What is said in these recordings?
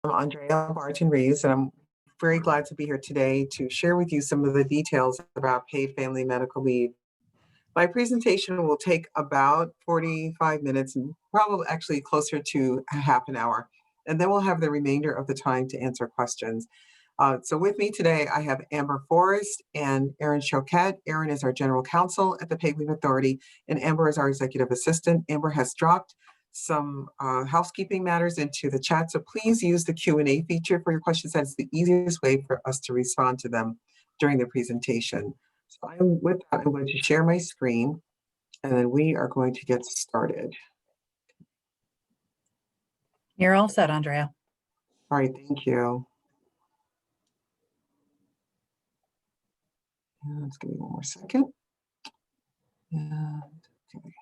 I'm Andrea Barton-Reeves, and I'm very glad to be here today to share with you some of the details about paid family medical leave. My presentation will take about 45 minutes and probably actually closer to a half an hour. And then we'll have the remainder of the time to answer questions. So with me today, I have Amber Forrest and Erin Choquette. Erin is our general counsel at the Paid Leave Authority, and Amber is our executive assistant. Amber has dropped some housekeeping matters into the chat, so please use the Q&A feature for your questions. That's the easiest way for us to respond to them during the presentation. So with that, I'm going to share my screen, and then we are going to get started. You're all set, Andrea. All right, thank you. And let's give me one more second. And okay,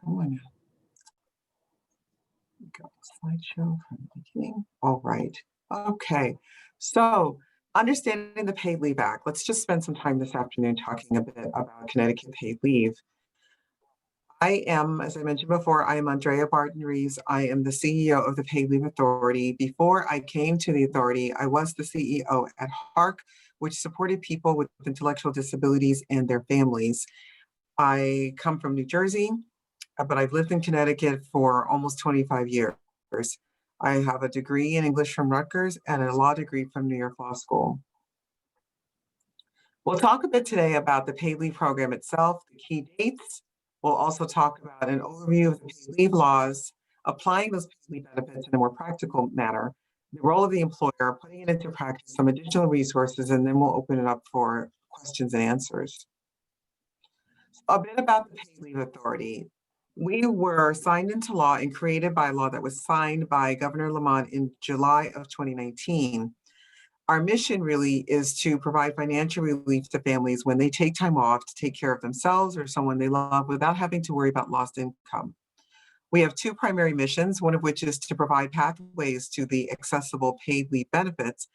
come on now. Go slideshow from the beginning. All right. Okay. So understanding the paid leave act. Let's just spend some time this afternoon talking a bit about Connecticut paid leave. I am, as I mentioned before, I am Andrea Barton-Reeves. I am the CEO of the Paid Leave Authority. Before I came to the authority, I was the CEO at HARC, which supported people with intellectual disabilities and their families. I come from New Jersey, but I've lived in Connecticut for almost 25 years. I have a degree in English from Rutgers and a law degree from New York Law School. We'll talk a bit today about the paid leave program itself, the key dates. We'll also talk about an overview of the paid leave laws, applying those paid leave benefits in a more practical manner, the role of the employer, putting it into practice, some additional resources, and then we'll open it up for questions and answers. A bit about the Paid Leave Authority. We were signed into law and created by a law that was signed by Governor Lamont in July of 2019. Our mission really is to provide financial relief to families when they take time off to take care of themselves or someone they love without having to worry about lost income. We have two primary missions, one of which is to provide pathways to the accessible paid leave benefits,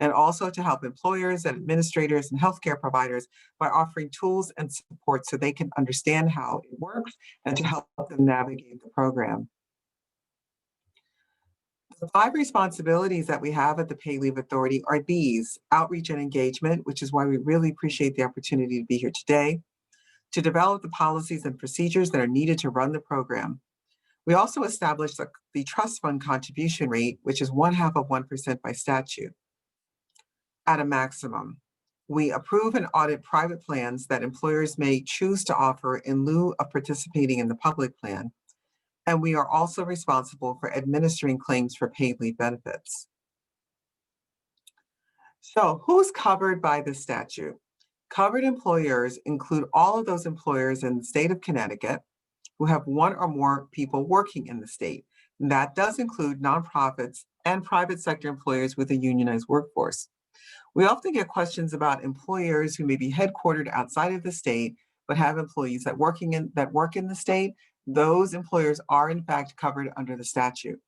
and also to help employers and administrators and healthcare providers by offering tools and support so they can understand how it works and to help them navigate the program. The 5 responsibilities that we have at the Paid Leave Authority are these: outreach and engagement, which is why we really appreciate the opportunity to be here today, to develop the policies and procedures that are needed to run the program. We also established the trust fund contribution rate, which is 1/2 of 1% by statute. At a maximum, we approve and audit private plans that employers may choose to offer in lieu of participating in the public plan. And we are also responsible for administering claims for paid leave benefits. So who's covered by the statute? Covered employers include all of those employers in the state of Connecticut who have one or more people working in the state. And that does include nonprofits and private sector employers with a unionized workforce. We often get questions about employers who may be headquartered outside of the state, but have employees that work in the state. Those employers are in fact covered under the statute.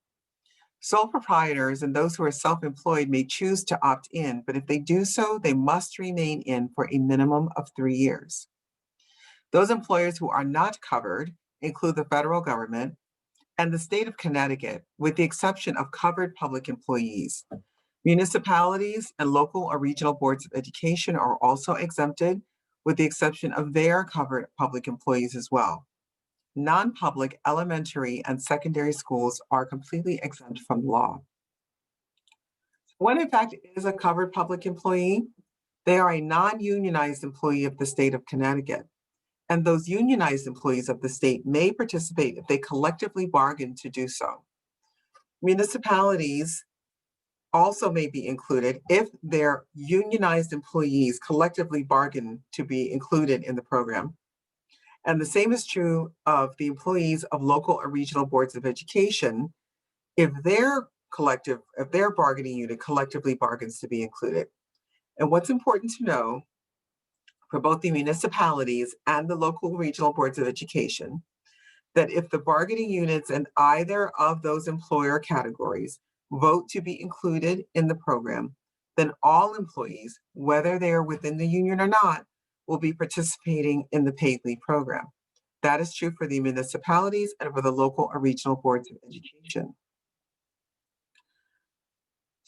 Sole proprietors and those who are self-employed may choose to opt in, but if they do so, they must remain in for a minimum of 3 years. Those employers who are not covered include the federal government and the state of Connecticut, with the exception of covered public employees. Municipalities and local or regional boards of education are also exempted, with the exception of their covered public employees as well. Non-public elementary and secondary schools are completely exempt from the law. What in fact is a covered public employee? They are a non-unionized employee of the state of Connecticut. And those unionized employees of the state may participate if they collectively bargain to do so. Municipalities also may be included if their unionized employees collectively bargain to be included in the program. And the same is true of the employees of local or regional boards of education if their bargaining unit collectively bargains to be included. And what's important to know for both the municipalities and the local regional boards of education, that if the bargaining units in either of those employer categories vote to be included in the program, then all employees, whether they are within the union or not, will be participating in the paid leave program. That is true for the municipalities and for the local or regional boards of education.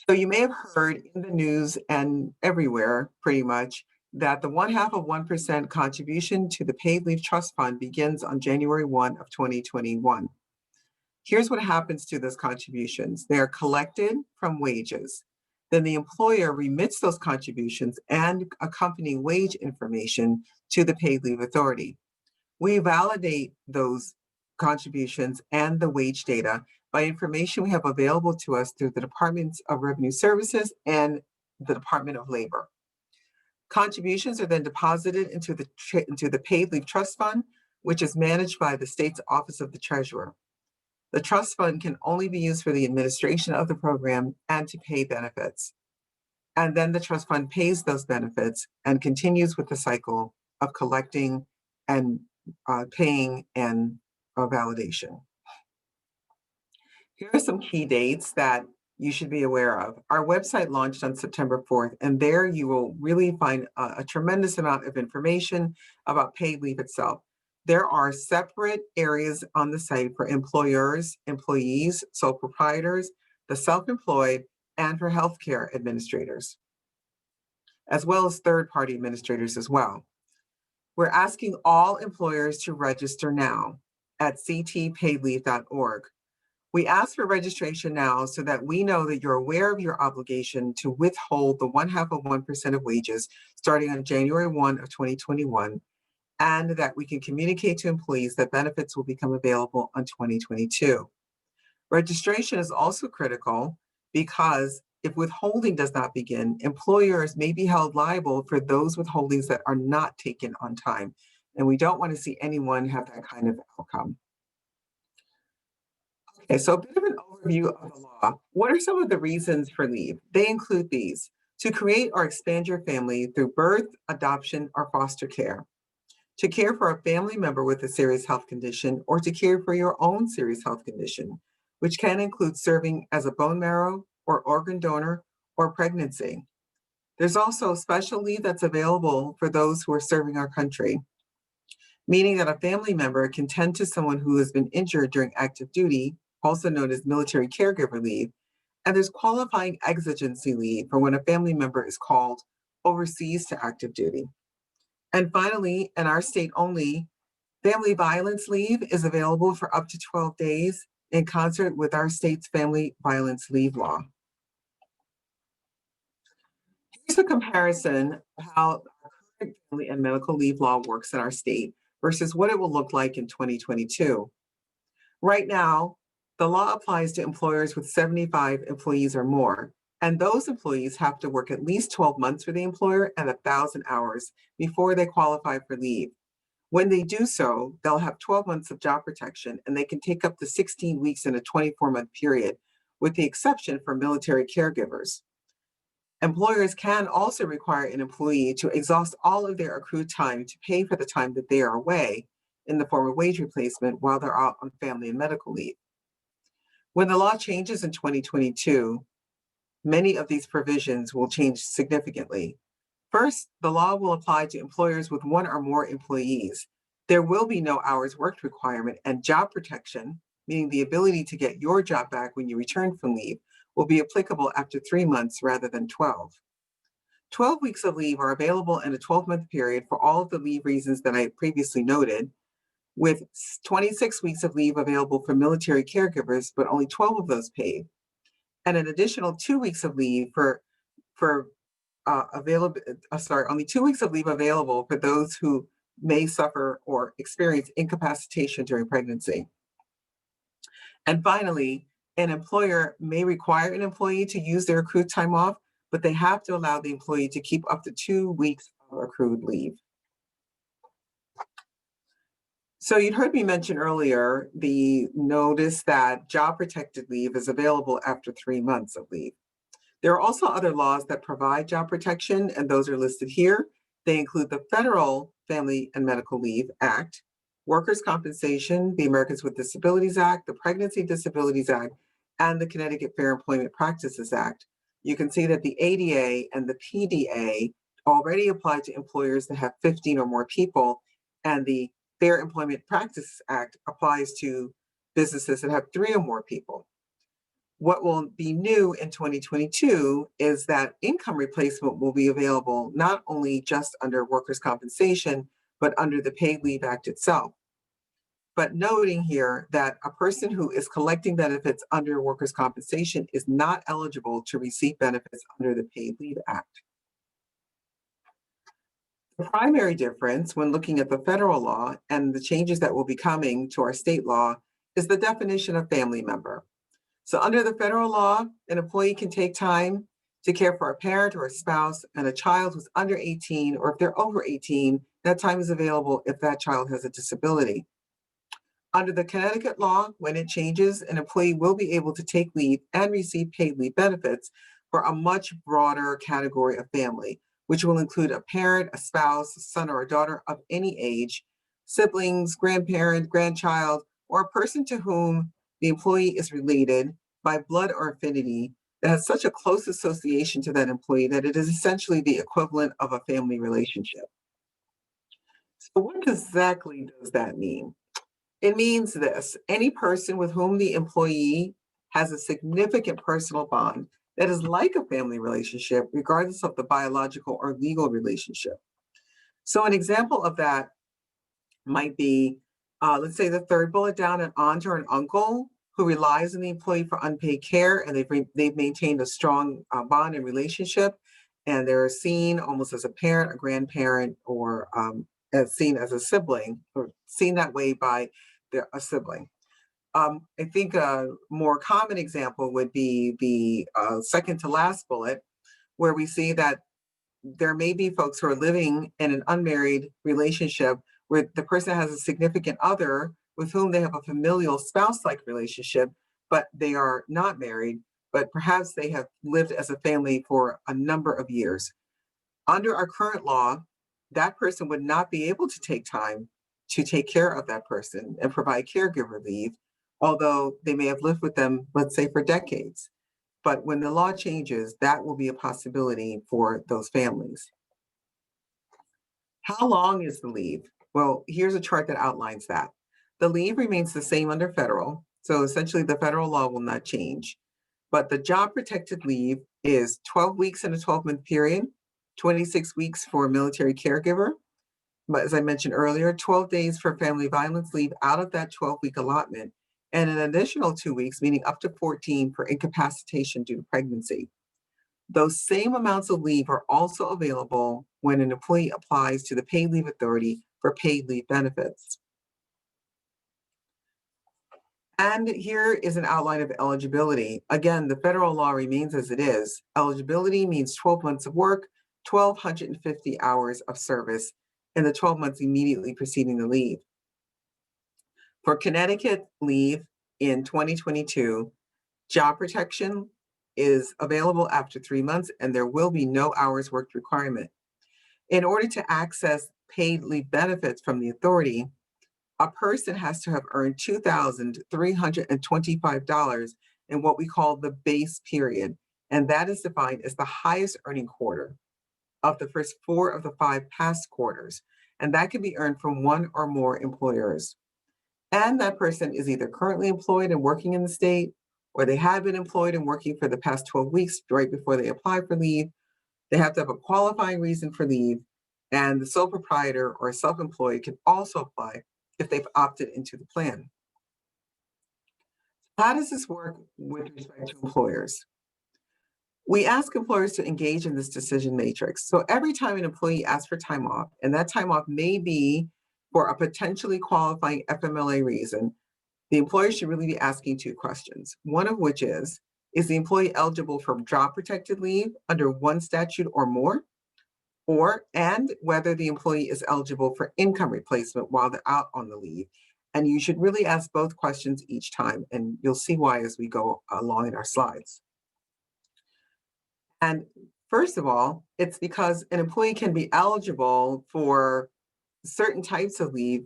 So you may have heard in the news and everywhere, pretty much, that the 0.5% contribution to the Paid Leave Trust Fund begins on January 1 of 2021. Here's what happens to those contributions. They are collected from wages. Then the employer remits those contributions and accompanying wage information to the Paid Leave Authority. We validate those contributions and the wage data by information we have available to us through the Departments of Revenue Services and the Department of Labor. Contributions are then deposited into the Paid Leave Trust Fund, which is managed by the state's Office of the Treasurer. The trust fund can only be used for the administration of the program and to pay benefits. And then the trust fund pays those benefits and continues with the cycle of collecting and paying and validation. Here are some key dates that you should be aware of. Our website launched on September 4th, and there you will really find a tremendous amount of information about paid leave itself. There are separate areas on the site for employers, employees, sole proprietors, the self-employed, and for healthcare administrators, as well as third-party administrators as well. We're asking all employers to register now at ctpaidleave.org. We ask for registration now so that we know that you're aware of your obligation to withhold the 0.5% of wages starting on January 1 of 2021, and that we can communicate to employees that benefits will become available on 2022. Registration is also critical because if withholding does not begin, employers may be held liable for those withholdings that are not taken on time. And we don't want to see anyone have that kind of outcome. Okay, so a bit of an overview of the law. What are some of the reasons for leave? They include these: to create or expand your family through birth, adoption, or foster care, to care for a family member with a serious health condition, or to care for your own serious health condition, which can include serving as a bone marrow or organ donor or pregnancy. There's also special leave that's available for those who are serving our country, meaning that a family member can tend to someone who has been injured during active duty, also known as military caregiver leave, and there's qualifying exigency leave for when a family member is called overseas to active duty. And finally, in our state only, family violence leave is available for up to 12 days in concert with our state's family violence leave law. Here's a comparison of how our current family and medical leave law works in our state versus what it will look like in 2022. Right now, the law applies to employers with 75 employees or more, and those employees have to work at least 12 months for the employer and 1,000 hours before they qualify for leave. When they do so, they'll have 12 months of job protection, and they can take up to 16 weeks in a 24-month period, with the exception for military caregivers. Employers can also require an employee to exhaust all of their accrued time to pay for the time that they are away in the form of wage replacement while they're out on family and medical leave. When the law changes in 2022, many of these provisions will change significantly. First, the law will apply to employers with one or more employees. There will be no hours worked requirement, and job protection, meaning the ability to get your job back when you return from leave, will be applicable after 3 months rather than 12. 12 weeks of leave are available in a 12-month period for all of the leave reasons that I previously noted, with 26 weeks of leave available for military caregivers, but only 12 of those paid, and an additional 2 weeks of leave only 2 weeks of leave available for those who may suffer or experience incapacitation during pregnancy. And finally, an employer may require an employee to use their accrued time off, but they have to allow the employee to keep up to 2 weeks of accrued leave. So you heard me mention earlier the notice that job protected leave is available after 3 months of leave. There are also other laws that provide job protection, and those are listed here. They include the Federal Family and Medical Leave Act, Workers' Compensation, the Americans with Disabilities Act, the Pregnancy Disabilities Act, and the Connecticut Fair Employment Practices Act. You can see that the ADA and the PDA already apply to employers that have 15 or more people, and the Fair Employment Practices Act applies to businesses that have 3 or more people. What will be new in 2022 is that income replacement will be available not only just under workers' compensation, but under the Paid Leave Act itself. But noting here that a person who is collecting benefits under workers' compensation is not eligible to receive benefits under the Paid Leave Act. The primary difference when looking at the federal law and the changes that will be coming to our state law is the definition of family member. So under the federal law, an employee can take time to care for a parent or a spouse and a child who's under 18, or if they're over 18, that time is available if that child has a disability. Under the Connecticut law, when it changes, an employee will be able to take leave and receive paid leave benefits for a much broader category of family, which will include a parent, a spouse, a son or a daughter of any age, siblings, grandparent, grandchild, or a person to whom the employee is related by blood or affinity that has such a close association to that employee that it is essentially the equivalent of a family relationship. So what exactly does that mean? It means this: any person with whom the employee has a significant personal bond that is like a family relationship, regardless of the biological or legal relationship. So an example of that might be, let's say the third bullet down, an aunt or an uncle who relies on the employee for unpaid care, and they've maintained a strong bond and relationship, and they're seen almost as a parent, a grandparent, or as seen as a sibling, or seen that way by a sibling. I think a more common example would be the second to last bullet, where we see that there may be folks who are living in an unmarried relationship where the person has a significant other with whom they have a familial spouse-like relationship, but they are not married, but perhaps they have lived as a family for a number of years. Under our current law, that person would not be able to take time to take care of that person and provide caregiver leave, although they may have lived with them, let's say, for decades. But when the law changes, that will be a possibility for those families. How long is the leave? Well, here's a chart that outlines that. The leave remains the same under federal, so essentially the federal law will not change. But the job protected leave is 12 weeks in a 12-month period, 26 weeks for a military caregiver, but as I mentioned earlier, 12 days for family violence leave out of that 12-week allotment, and an additional 2 weeks, meaning up to 14 for incapacitation due to pregnancy. Those same amounts of leave are also available when an employee applies to the Paid Leave Authority for paid leave benefits. And here is an outline of eligibility. Again, the federal law remains as it is. Eligibility means 12 months of work, 1,250 hours of service in the 12 months immediately preceding the leave. For Connecticut leave in 2022, job protection is available after 3 months, and there will be no hours worked requirement. In order to access paid leave benefits from the authority, a person has to have earned $2,325 in what we call the base period, and that is defined as the highest earning quarter of the first 4 of the 5 past quarters, and that can be earned from one or more employers. And that person is either currently employed and working in the state, or they have been employed and working for the past 12 weeks right before they apply for leave. They have to have a qualifying reason for leave, and the sole proprietor or self-employed can also apply if they've opted into the plan. How does this work with respect to employers? We ask employers to engage in this decision matrix. So every time an employee asks for time off, and that time off may be for a potentially qualifying FMLA reason, the employer should really be asking 2 questions. One of which is the employee eligible for job protected leave under one statute or more? And whether the employee is eligible for income replacement while they're out on the leave. And you should really ask both questions each time, and you'll see why as we go along in our slides. And first of all, it's because an employee can be eligible for certain types of leave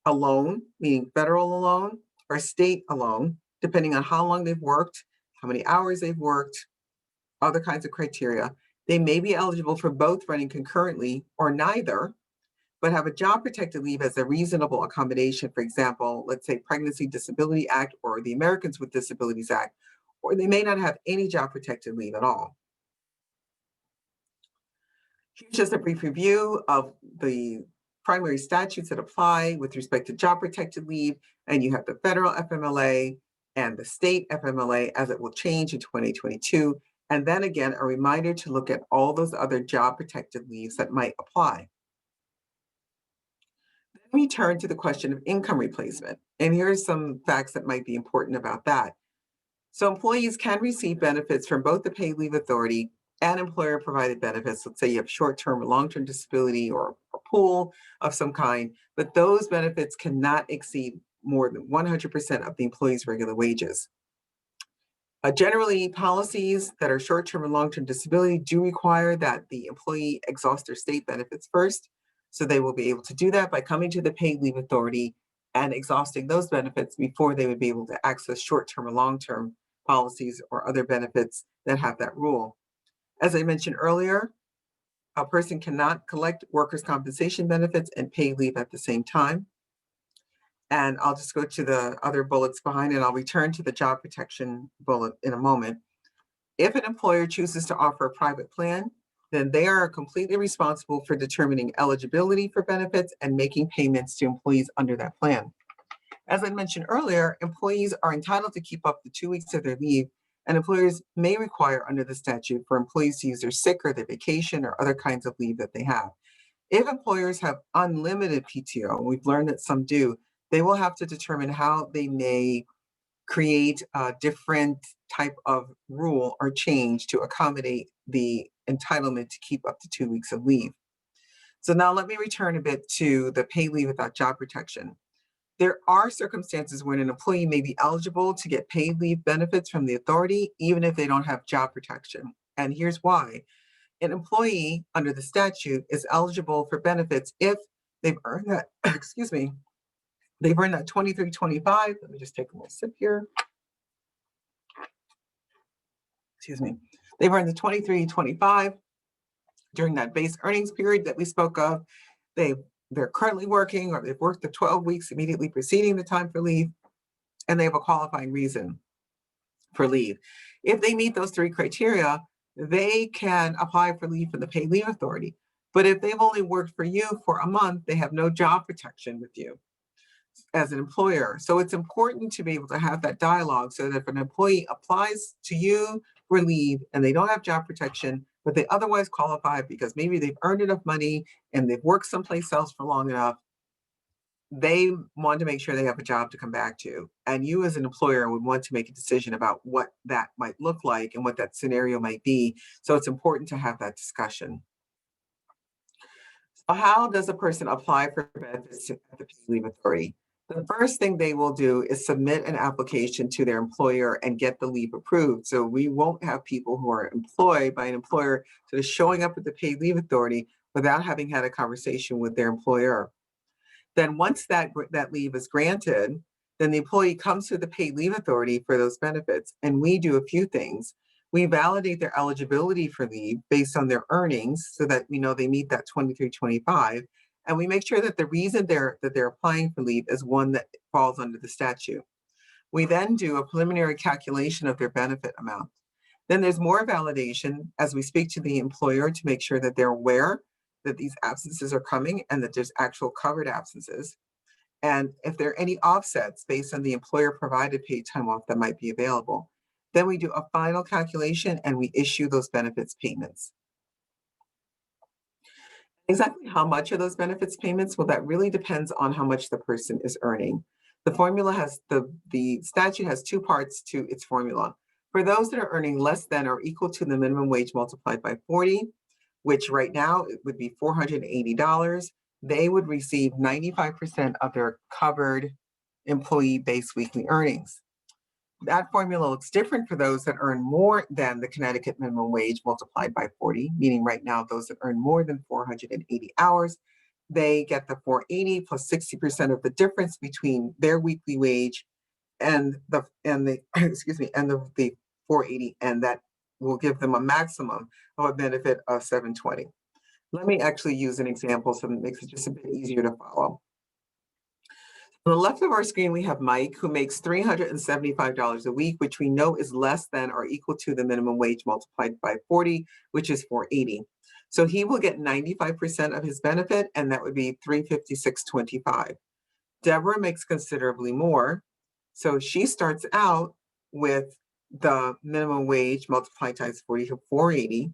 alone, meaning federal alone or state alone, depending on how long they've worked, how many hours they've worked, other kinds of criteria. They may be eligible for both running concurrently or neither, but have a job protected leave as a reasonable accommodation. For example, let's say Pregnancy Disability Act or the Americans with Disabilities Act, or they may not have any job protected leave at all. Here's just a brief review of the primary statutes that apply with respect to job protected leave, and you have the federal FMLA and the state FMLA as it will change in 2022. And then again, a reminder to look at all those other job protected leaves that might apply. Then we turn to the question of income replacement. And here's some facts that might be important about that. So employees can receive benefits from both the paid leave authority and employer provided benefits. Let's say you have short-term or long-term disability or a pool of some kind, but those benefits cannot exceed more than 100% of the employee's regular wages. Generally, policies that are short-term and long-term disability do require that the employee exhaust their state benefits first. So they will be able to do that by coming to the paid leave authority and exhausting those benefits before they would be able to access short-term or long-term policies or other benefits that have that rule. As I mentioned earlier, a person cannot collect workers' compensation benefits and paid leave at the same time. And I'll just go to the other bullets behind it. I'll return to the job protection bullet in a moment. If an employer chooses to offer a private plan, then they are completely responsible for determining eligibility for benefits and making payments to employees under that plan. As I mentioned earlier, employees are entitled to keep up to 2 weeks of their leave, and employers may require under the statute for employees to use their sick or their vacation or other kinds of leave that they have. If employers have unlimited PTO, and we've learned that some do, they will have to determine how they may create a different type of rule or change to accommodate the entitlement to keep up to 2 weeks of leave. So now let me return a bit to the paid leave without job protection. There are circumstances when an employee may be eligible to get paid leave benefits from the authority, even if they don't have job protection. And here's why. An employee under the statute is eligible for benefits if they've earned that, excuse me, they've earned that 2325. Let me just take a little sip here. Excuse me. They've earned the 2325 during that base earnings period that we spoke of. They're currently working, or they've worked the 12 weeks immediately preceding the time for leave, and they have a qualifying reason for leave. If they meet those 3 criteria, they can apply for leave from the paid leave authority. But if they've only worked for you for a month, they have no job protection with you as an employer. So it's important to be able to have that dialogue so that if an employee applies to you for leave and they don't have job protection, but they otherwise qualify because maybe they've earned enough money and they've worked someplace else for long enough, they want to make sure they have a job to come back to. And you as an employer would want to make a decision about what that might look like and what that scenario might be. So it's important to have that discussion. So how does a person apply for benefits at the paid leave authority? The first thing they will do is submit an application to their employer and get the leave approved. So we won't have people who are employed by an employer sort of showing up at the paid leave authority without having had a conversation with their employer. Then once that leave is granted, then the employee comes to the paid leave authority for those benefits. And we do a few things. We validate their eligibility for leave based on their earnings so that we know they meet that 2325. And we make sure that the reason they're applying for leave is one that falls under the statute. We then do a preliminary calculation of their benefit amount. Then there's more validation as we speak to the employer to make sure that they're aware that these absences are coming and that there's actual covered absences. And if there are any offsets based on the employer provided paid time off that might be available. Then we do a final calculation and we issue those benefits payments. Exactly how much are those benefits payments? Well, that really depends on how much the person is earning. The formula has, the statute has 2 parts to its formula. For those that are earning less than or equal to the minimum wage multiplied by 40, which right now it would be $480, they would receive 95% of their covered employee base weekly earnings. That formula looks different for those that earn more than the Connecticut minimum wage multiplied by 40, meaning right now those that earn more than 480 hours, they get the 480 plus 60% of the difference between their weekly wage and the excuse me, and the 480, and that will give them a maximum of a benefit of 720. Let me actually use an example so that it makes it just a bit easier to follow. On the left of our screen, we have Mike, who makes $375 a week, which we know is less than or equal to the minimum wage multiplied by 40, which is 480. So he will get 95% of his benefit, and that would be $356.25. Deborah makes considerably more. So she starts out with the minimum wage multiplied times 40 to 480.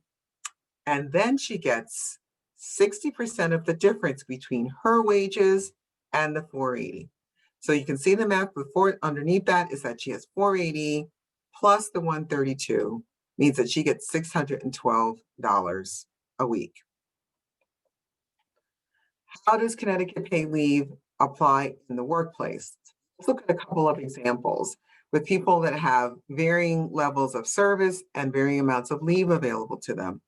And then she gets 60% of the difference between her wages and the 480. So you can see the math before underneath that is that she has 480 plus the 132 means that she gets $612 a week. How does Connecticut paid leave apply in the workplace? Let's look at a couple of examples with people that have varying levels of service and varying amounts of leave available to them.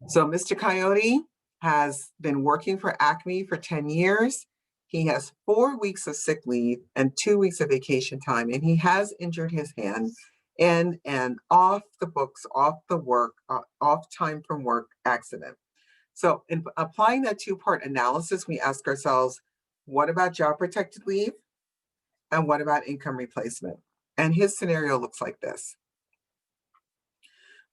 So Mr. Coyote has been working for Acme for 10 years. He has 4 weeks of sick leave and 2 weeks of vacation time, and he has injured his hand in an off the books, off the work, off time from work accident. So in applying that two-part analysis, we ask ourselves, what about job protected leave? And what about income replacement? And his scenario looks like this.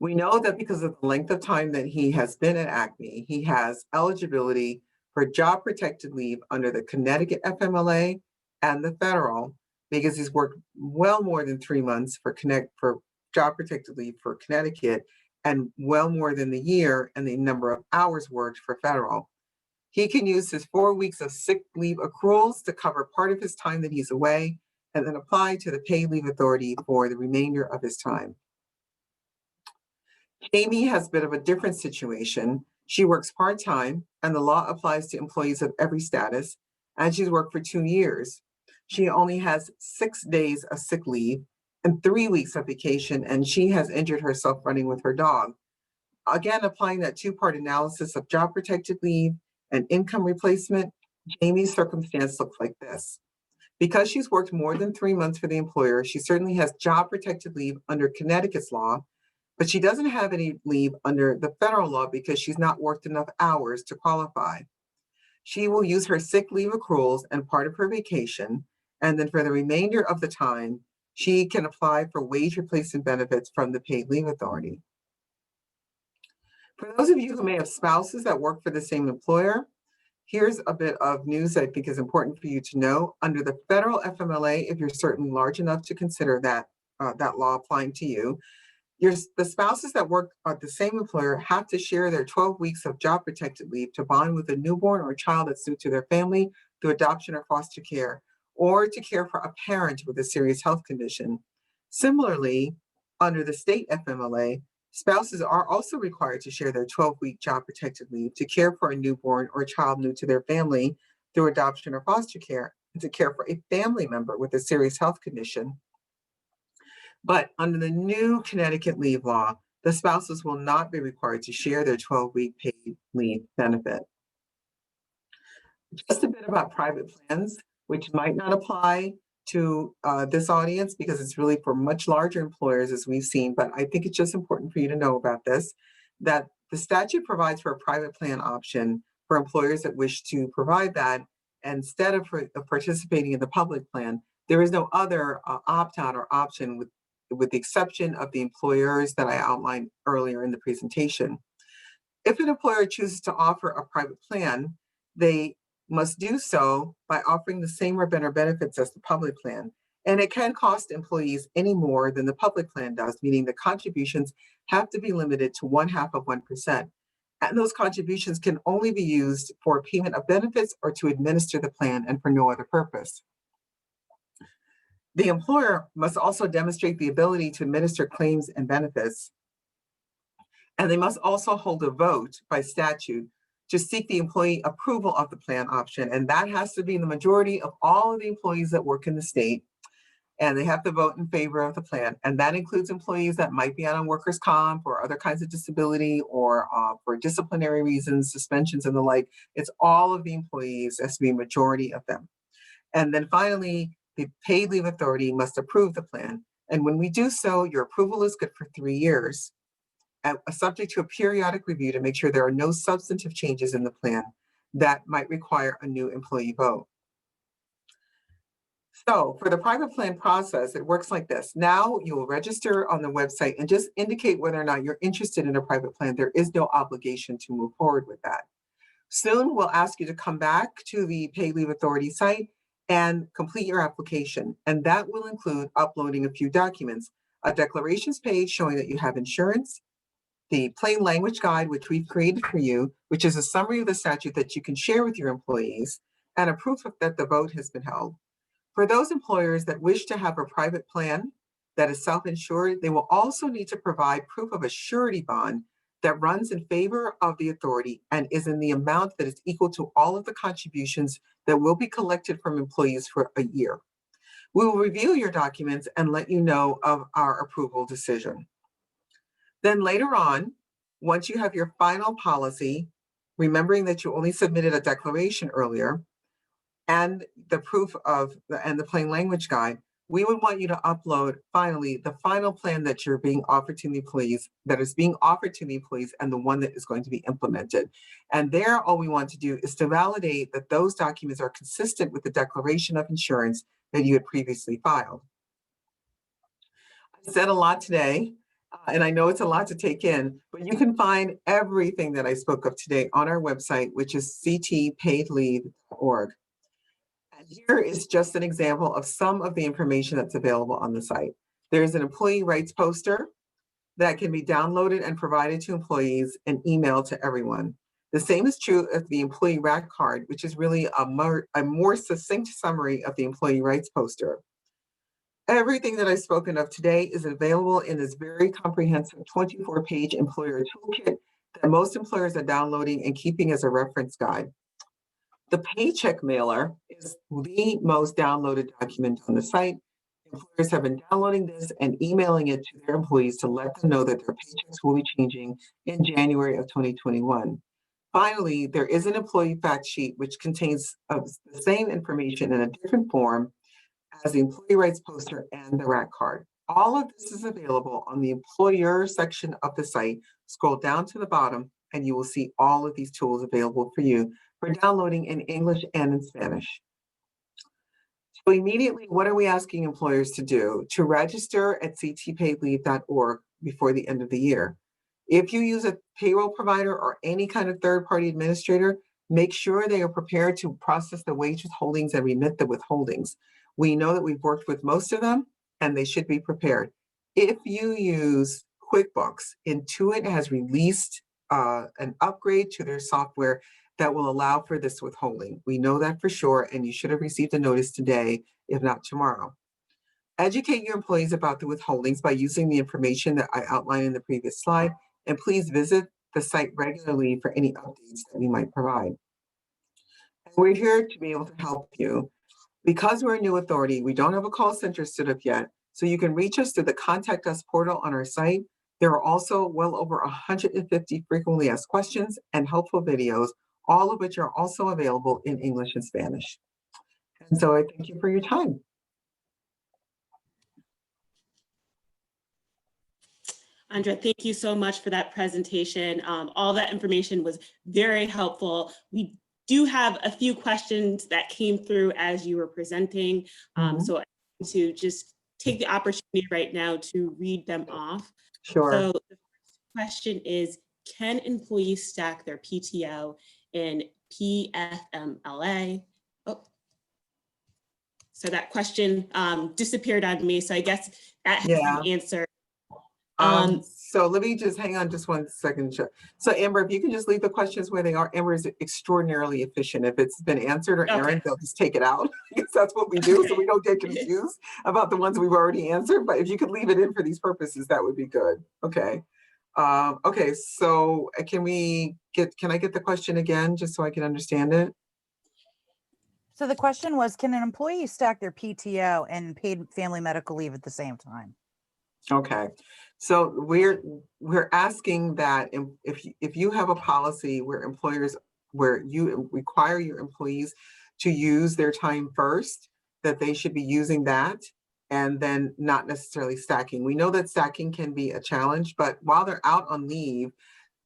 We know that because of the length of time that he has been at Acme, he has eligibility for job protected leave under the Connecticut FMLA and the federal, because he's worked well more than 3 months for job protected leave for Connecticut and well more than the year and the number of hours worked for federal. He can use his 4 weeks of sick leave accruals to cover part of his time that he's away and then apply to the paid leave authority for the remainder of his time. Amy has a bit of a different situation. She works part-time and the law applies to employees of every status, and she's worked for 2 years. She only has 6 days of sick leave and 3 weeks of vacation, and she has injured herself running with her dog. Again, applying that two-part analysis of job protected leave and income replacement, Jamie's circumstance looks like this. Because she's worked more than 3 months for the employer, she certainly has job protected leave under Connecticut's law, but she doesn't have any leave under the federal law because she's not worked enough hours to qualify. She will use her sick leave accruals and part of her vacation, and then for the remainder of the time, she can apply for wage replacement benefits from the paid leave authority. For those of you who may have spouses that work for the same employer, here's a bit of news I think is important for you to know. Under the federal FMLA, if you're certainly large enough to consider that law applying to you, the spouses that work at the same employer have to share their 12 weeks of job protected leave to bond with a newborn or a child that's new to their family through adoption or foster care, or to care for a parent with a serious health condition. Similarly, under the state FMLA, spouses are also required to share their 12-week job protected leave to care for a newborn or a child new to their family through adoption or foster care, and to care for a family member with a serious health condition. But under the new Connecticut leave law, the spouses will not be required to share their 12-week paid leave benefit. Just a bit about private plans, which might not apply to this audience because it's really for much larger employers, as we've seen, but I think it's just important for you to know about this, that the statute provides for a private plan option for employers that wish to provide that. Instead of participating in the public plan, there is no other opt-out or option with the exception of the employers that I outlined earlier in the presentation. If an employer chooses to offer a private plan, they must do so by offering the same or better benefits as the public plan. And it can cost employees any more than the public plan does, meaning the contributions have to be limited to 0.5%. And those contributions can only be used for payment of benefits or to administer the plan and for no other purpose. The employer must also demonstrate the ability to administer claims and benefits. And they must also hold a vote by statute to seek the employee approval of the plan option. And that has to be the majority of all of the employees that work in the state. And they have to vote in favor of the plan. And that includes employees that might be out on workers' comp or other kinds of disability or for disciplinary reasons, suspensions and the like. It's all of the employees, has to be a majority of them. And then finally, the paid leave authority must approve the plan. And when we do so, your approval is good for 3 years, subject to a periodic review to make sure there are no substantive changes in the plan that might require a new employee vote. So for the private plan process, it works like this. Now you will register on the website and just indicate whether or not you're interested in a private plan. There is no obligation to move forward with that. Soon we'll ask you to come back to the Paid Leave Authority site and complete your application. And that will include uploading a few documents, a declarations page showing that you have insurance, the plain language guide, which we've created for you, which is a summary of the statute that you can share with your employees, and a proof that the vote has been held. For those employers that wish to have a private plan that is self-insured, they will also need to provide proof of a surety bond that runs in favor of the authority and is in the amount that is equal to all of the contributions that will be collected from employees for a year. We will review your documents and let you know of our approval decision. Then later on, once you have your final policy, remembering that you only submitted a declaration earlier, and the proof of and the plain language guide, we would want you to upload finally the final plan that you're being offered to the employees, that is being offered to the employees, and the one that is going to be implemented. And there, all we want to do is to validate that those documents are consistent with the declaration of insurance that you had previously filed. I said a lot today, and I know it's a lot to take in, but you can find everything that I spoke of today on our website, which is ctpaidleave.org. And here is just an example of some of the information that's available on the site. There's an employee rights poster that can be downloaded and provided to employees and emailed to everyone. The same is true of the employee rack card, which is really a more succinct summary of the employee rights poster. Everything that I've spoken of today is available in this very comprehensive 24-page employer toolkit that most employers are downloading and keeping as a reference guide. The paycheck mailer is the most downloaded document on the site. Employers have been downloading this and emailing it to their employees to let them know that their paychecks will be changing in January of 2021. Finally, there is an employee fact sheet which contains the same information in a different form as the employee rights poster and the rack card. All of this is available on the employer section of the site. Scroll down to the bottom and you will see all of these tools available for you for downloading in English and in Spanish. So immediately, what are we asking employers to do? To register at ctpaidleave.org before the end of the year. If you use a payroll provider or any kind of third-party administrator, make sure they are prepared to process the wage withholdings and remit the withholdings. We know that we've worked with most of them and they should be prepared. If you use QuickBooks, Intuit has released an upgrade to their software that will allow for this withholding. We know that for sure, and you should have received a notice today, if not tomorrow. Educate your employees about the withholdings by using the information that I outlined in the previous slide, and please visit the site regularly for any updates that we might provide. And we're here to be able to help you. Because we're a new authority, we don't have a call center stood up yet, so you can reach us through the Contact Us portal on our site. There are also well over 150 frequently asked questions and helpful videos, all of which are also available in English and Spanish. And so I thank you for your time. Andrea, thank you so much for that presentation. All that information was very helpful. We do have a few questions that came through as you were presenting. So I want to just take the opportunity right now to read them off. Sure. So the first question is, can employees stack their PTO in PFMLA? Oh, so that question disappeared on me. So I guess that has been answered. So let me just hang on just one second. So Amber, if you can just leave the questions where they are. Amber is extraordinarily efficient. If it's been answered or Aaron, they'll just take it out because that's what we do. So we don't get confused about the ones we've already answered. But if you could leave it in for these purposes, that would be good. Okay. Okay. So can I get the question again just so I can understand it? So the question was, can an employee stack their PTO and paid family medical leave at the same time? Okay, so we're asking that if you have a policy where you require your employees to use their time first, that they should be using that and then not necessarily stacking. We know that stacking can be a challenge, but while they're out on leave,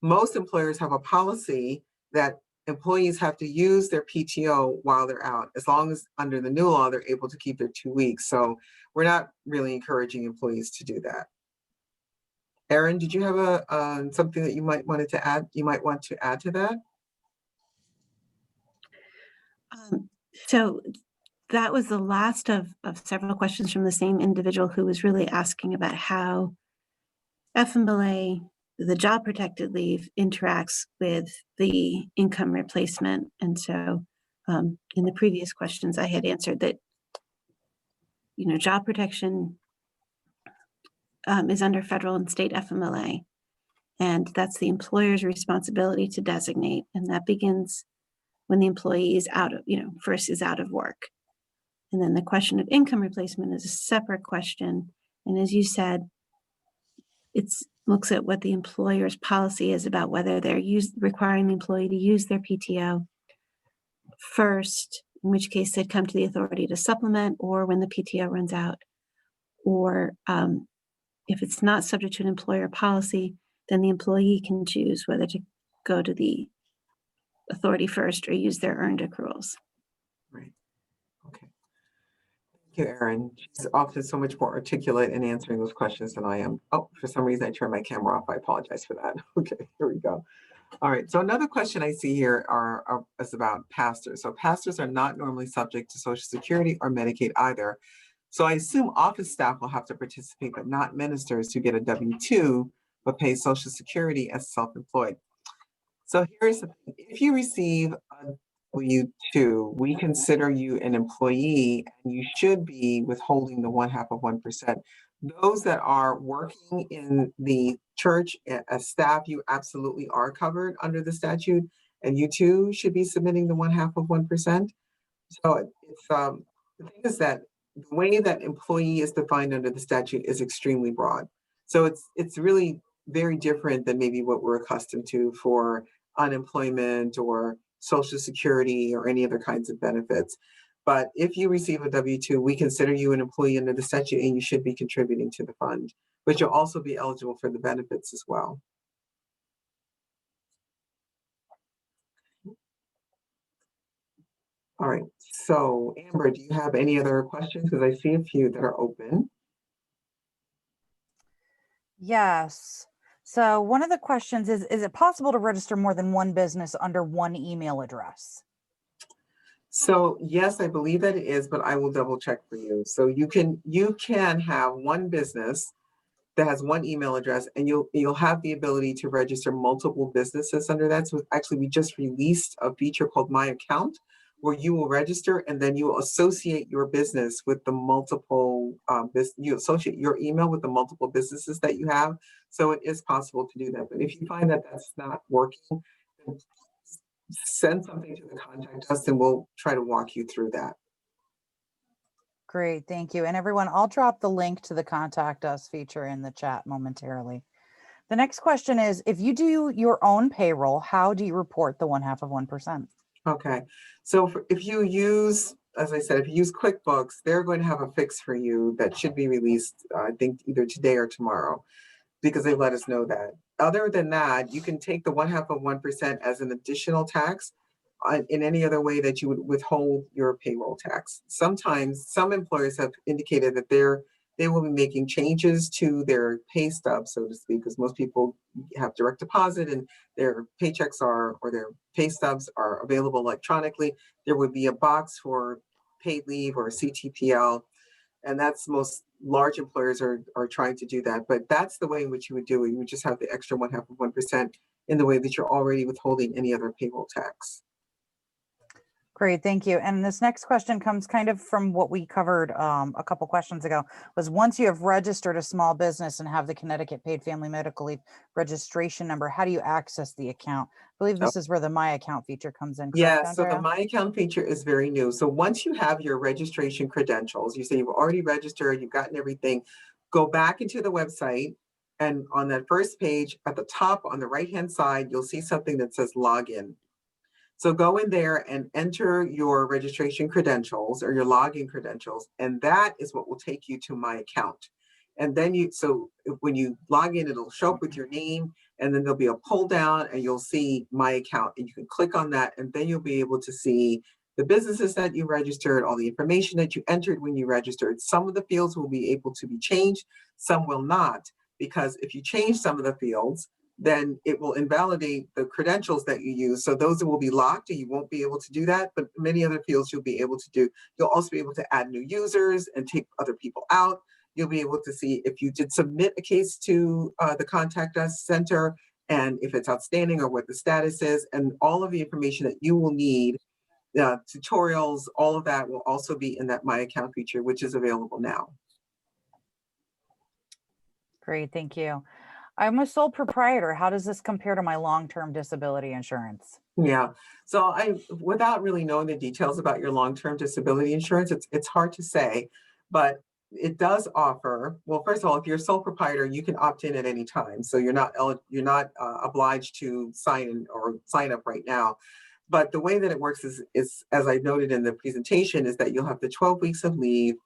most employers have a policy that employees have to use their PTO while they're out, as long as under the new law, they're able to keep their 2 weeks. So we're not really encouraging employees to do that. Erin, did you have something that you might want to add? You might want to add to that? So that was the last of several questions from the same individual who was really asking about how FMLA, the job protected leave, interacts with the income replacement. And so in the previous questions, I had answered that, job protection is under federal and state FMLA. And that's the employer's responsibility to designate. And that begins when the employee is out of, first is out of work. And then the question of income replacement is a separate question. And as you said, it looks at what the employer's policy is about whether they're requiring the employee to use their PTO first, in which case they'd come to the authority to supplement, or when the PTO runs out. Or if it's not subject to an employer policy, then the employee can choose whether to go to the authority first or use their earned accruals. Right. Okay. Thank you, Erin. She's often so much more articulate in answering those questions than I am. Oh, for some reason I turned my camera off. I apologize for that. Okay, here we go. All right. So another question I see here is about pastors. So pastors are not normally subject to Social Security or Medicaid either. So I assume office staff will have to participate, but not ministers who get a W-2 but pay Social Security as self-employed. So here's the thing. If you receive a W-2, we consider you an employee and you should be withholding the 0.5%. Those that are working in the church as staff, you absolutely are covered under the statute, and you too should be submitting the 0.5%. So it's the thing is that the way that employee is defined under the statute is extremely broad. So it's really very different than maybe what we're accustomed to for unemployment or Social Security or any other kinds of benefits. But if you receive a W-2, we consider you an employee under the statute and you should be contributing to the fund, but you'll also be eligible for the benefits as well. All right, so Amber, do you have any other questions? Because I see a few that are open. Yes. So one of the questions is it possible to register more than one business under one email address? So yes, I believe that it is, but I will double check for you. So you can have one business that has one email address, and you'll have the ability to register multiple businesses under that. So actually, we just released a feature called My Account, where you will register and then you will associate your business with the multiple you associate your email with the multiple businesses that you have. So it is possible to do that. But if you find that that's not working, then send something to the contact us and we'll try to walk you through that. Great, thank you. And everyone, I'll drop the link to the contact us feature in the chat momentarily. The next question is, if you do your own payroll, how do you report the 0.5%? Okay, so if you use, as I said, if you use QuickBooks, they're going to have a fix for you that should be released, I think either today or tomorrow, because they let us know that. Other than that, you can take the 0.5% as an additional tax in any other way that you would withhold your payroll tax. Sometimes some employers have indicated that they will be making changes to their pay stub, so to speak, because most people have direct deposit and their paychecks or their pay stubs are available electronically. There would be a box for paid leave or CTPL, and that's most large employers are trying to do that. But that's the way in which you would do it. You would just have the extra 0.5% in the way that you're already withholding any other payroll tax. Great, thank you. And this next question comes kind of from what we covered a couple questions ago, was once you have registered a small business and have the Connecticut Paid Family Medical Leave registration number, how do you access the account? I believe this is where the My Account feature comes in. Yeah, Correct, so the Andrea? My Account feature is very new. So once you have your registration credentials, you say you've already registered, you've gotten everything, go back into the website, and on that first page at the top on the right-hand side, you'll see something that says login. So go in there and enter your registration credentials or your login credentials, and that is what will take you to My Account. And then so when you log in, it'll show up with your name, and then there'll be a pull down and you'll see my account, and you can click on that, and then you'll be able to see the businesses that you registered, all the information that you entered when you registered. Some of the fields will be able to be changed, some will not, because if you change some of the fields, then it will invalidate the credentials that you use. So those will be locked and you won't be able to do that, but many other fields you'll be able to do. You'll also be able to add new users and take other people out. You'll be able to see if you did submit a case to the Contact Us Center and if it's outstanding or what the status is, and all of the information that you will need, tutorials, all of that will also be in that My Account feature, which is available now. Great, thank you. I'm a sole proprietor. How does this compare to my long-term disability insurance? Yeah, so without really knowing the details about your long-term disability insurance, it's hard to say, but it does offer, well, first of all, if you're a sole proprietor, you can opt in at any time. So you're not obliged to sign up right now. But the way that it works is, as I noted in the presentation, is that you'll have the 12 weeks of leave.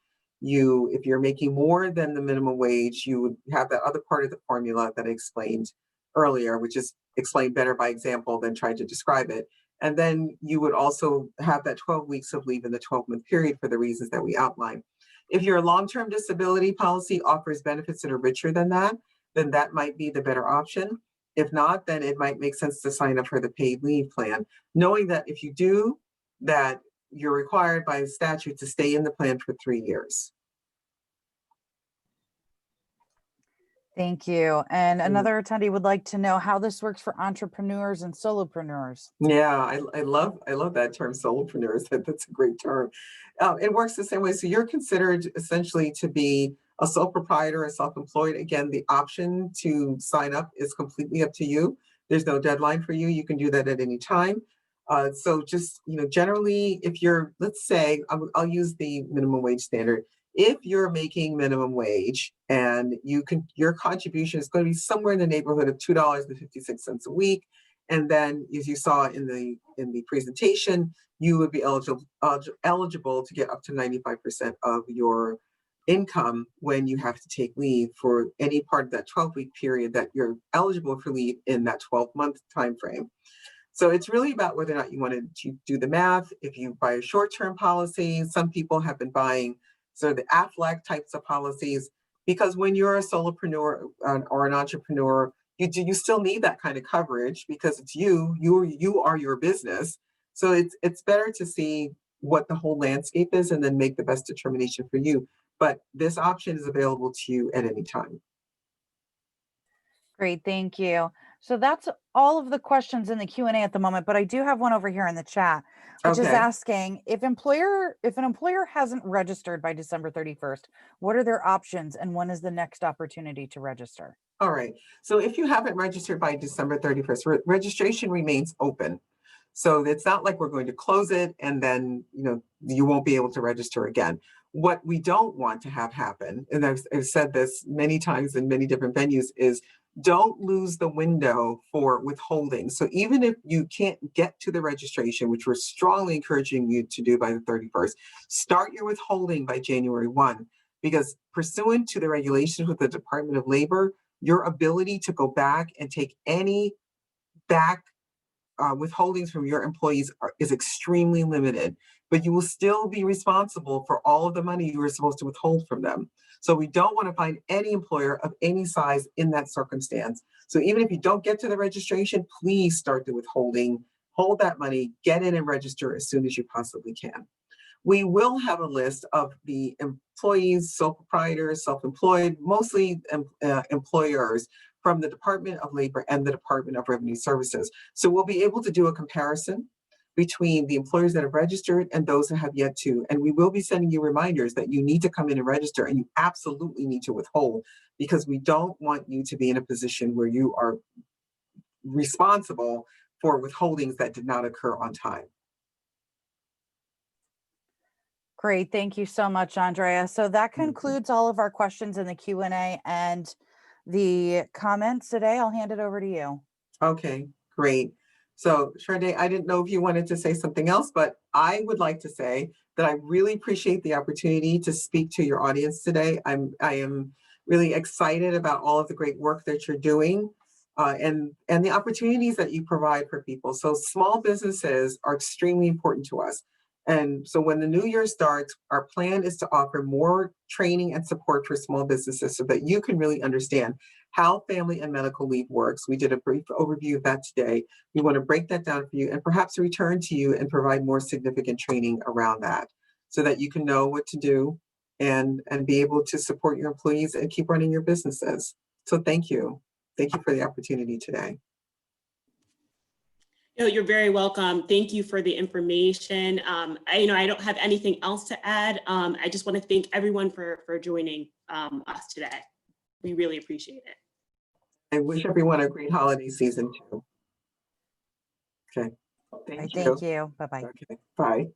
If you're making more than the minimum wage, you would have that other part of the formula that I explained earlier, which is explained better by example than trying to describe it. And then you would also have that 12 weeks of leave in the 12-month period for the reasons that we outlined. If your long-term disability policy offers benefits that are richer than that, then that might be the better option. If not, then it might make sense to sign up for the paid leave plan, knowing that if you do that, you're required by statute to stay in the plan for 3 years. Thank you. And another attendee would like to know how this works for entrepreneurs and solopreneurs. Yeah, I love that term, solopreneurs. That's a great term. It works the same way. So you're considered essentially to be a sole proprietor or self-employed. Again, the option to sign up is completely up to you. There's no deadline for you. You can do that at any time. So just, generally, if you're, let's say, I'll use the minimum wage standard. If you're making minimum wage and your contribution is going to be somewhere in the neighborhood of $2.56 a week, and then as you saw in the presentation, you would be eligible to get up to 95% of your income when you have to take leave for any part of that 12-week period that you're eligible for leave in that 12-month time frame. So it's really about whether or not you want to do the math. If you buy a short-term policy, some people have been buying sort of the Aflac types of policies, because when you're a solopreneur or an entrepreneur, you still need that kind of coverage because it's you are your business. So it's better to see what the whole landscape is and then make the best determination for you. But this option is available to you at any time. Great, thank you. So that's all of the questions in the Q&A at the moment, but I do have one over here in the chat, which is asking if an employer hasn't registered by December 31st, what are their options and when is the next opportunity to register? All right. So if you haven't registered by December 31st, registration remains open. So it's not like we're going to close it and then, you won't be able to register again. What we don't want to have happen, and I've said this many times in many different venues, is don't lose the window for withholding. So even if you can't get to the registration, which we're strongly encouraging you to do by the 31st, start your withholding by January 1, because pursuant to the regulations with the Department of Labor, your ability to go back and take any back withholdings from your employees is extremely limited, but you will still be responsible for all of the money you were supposed to withhold from them. So we don't want to find any employer of any size in that circumstance. So even if you don't get to the registration, please start the withholding, hold that money, get in and register as soon as you possibly can. We will have a list of the employees, sole proprietors, self-employed, mostly employers from the Department of Labor and the Department of Revenue Services. So we'll be able to do a comparison between the employers that have registered and those that have yet to. And we will be sending you reminders that you need to come in and register, and you absolutely need to withhold, because we don't want you to be in a position where you are responsible for withholdings that did not occur on time. Great, thank you so much, Andrea. So that concludes all of our questions in the Q&A and the comments today. I'll hand it over to you. Okay, great. So Sharday, I didn't know if you wanted to say something else, but I would like to say that I really appreciate the opportunity to speak to your audience today. I am really excited about all of the great work that you're doing. and the opportunities that you provide for people. So small businesses are extremely important to us. And so when the new year starts, our plan is to offer more training and support for small businesses so that you can really understand how family and medical leave works. We did a brief overview of that today. We want to break that down for you and perhaps return to you and provide more significant training around that so that you can know what to do and be able to support your employees and keep running your businesses. So thank you. Thank you for the opportunity today. No, you're very welcome. Thank you for the information. I don't have anything else to add. I just want to thank everyone for joining us today. We really appreciate it. I wish everyone a great holiday season too. Okay. Thank you. Thank you. Bye-bye. Okay. Bye.